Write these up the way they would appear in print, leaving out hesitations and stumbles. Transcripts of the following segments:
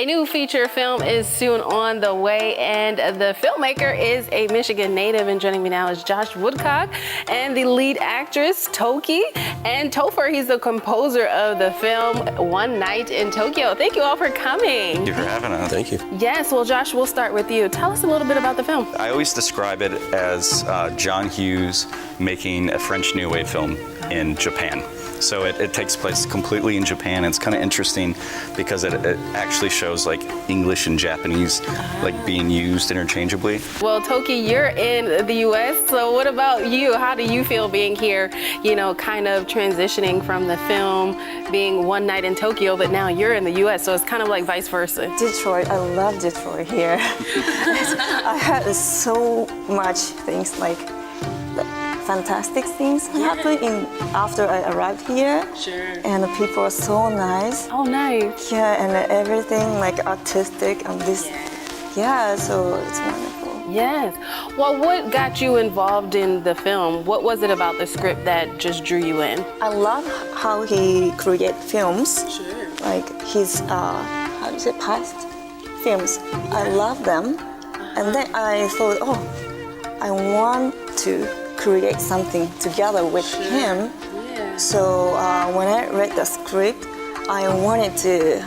A new feature film is soon on the way, and the filmmaker is a Michigan native. And joining me now is Josh Woodcock and the lead actress, Toki. And Topher, he's the composer of the film One Night in Tokyo. Thank you all for coming. Thank you for having us. Thank you. Yes, well, Josh, we'll start with you. Tell us a little bit about the film. I always describe it as John Hughes making a French New Wave film in Japan. So it takes place completely in Japan. It's kind of interesting because it actually shows like English and Japanese like being used interchangeably. Well, Toki, you're in the US, so what about you? How do you feel being here, you know, kind of transitioning from the film being One Night in Tokyo, but now you're in the US, so it's kind of like vice versa. Detroit, I love Detroit here. I had so much things like fantastic things happen after I arrived here. Sure. And the people are so nice. Oh, nice. Yeah, and everything like artistic and this. Yeah, so it's wonderful. Yes. Well, what got you involved in the film? What was it about the script that just drew you in? I love how he creates films. Sure. Like his, how do you say, past films. I love them. And then I thought, oh, I want to create something together with him. Yeah. So when I read the script, I wanted to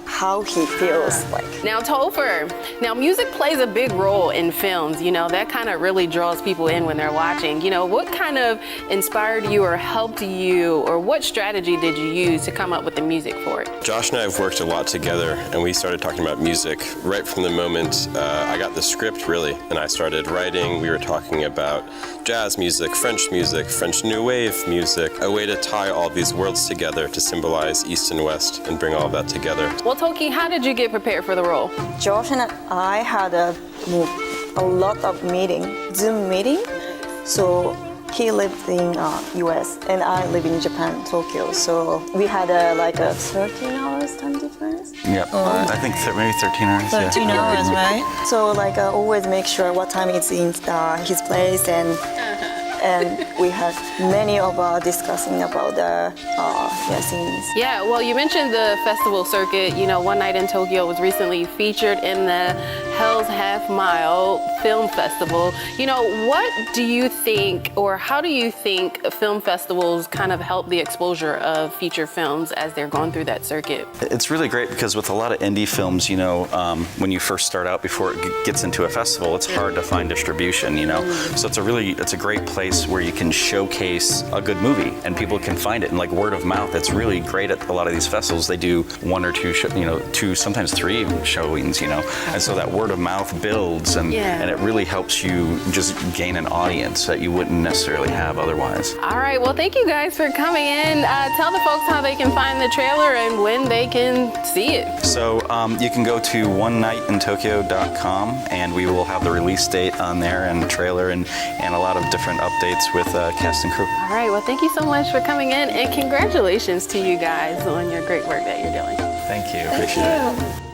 how he feels like. Now, Topher, now music plays a big role in films, you know, that kind of really draws people in when they're watching. You know, what kind of inspired you or helped you, or what strategy did you use to come up with the music for it? Josh and I have worked a lot together, and we started talking about music right from the moment I got the script, really, and I started writing. We were talking about jazz music, French New Wave music, a way to tie all these worlds together to symbolize East and West and bring all of that together. Well, Toki, how did you get prepared for the role? Josh and I had a lot of Zoom meeting. So he lived in US and I live in Japan, Tokyo. So we had like a 13 hours time difference. Yep, I think maybe 13 hours. 13 yeah. hours, right? So like I always make sure what time it's in his place, and we had many of discussing about the scenes. Yeah, well, you mentioned the festival circuit. You know, One Night in Tokyo was recently featured in the Hell's Half Mile Film Festival. You know, what do you think, or how do you think film festivals kind of help the exposure of feature films as they're going through that circuit? It's really great because with a lot of indie films, you know, when you first start out before it gets into a festival, it's hard to find distribution, you know. So it's a great place where you can showcase a good movie and people can find it, and like word of mouth. It's really great at a lot of these festivals. They do one or two, two, sometimes three showings, you know, and so that word of mouth builds, and it really helps you just gain an audience that you wouldn't necessarily have otherwise. All right, well, thank you guys for coming in. Tell the folks how they can find the trailer and when they can see it. So you can go to onenightin.tokyo.com, and we will have the release date on there and the trailer and a lot of different updates with cast and crew. All right, well, thank you so much for coming in, and congratulations to you guys on your great work that you're doing. Thank you. Appreciate it.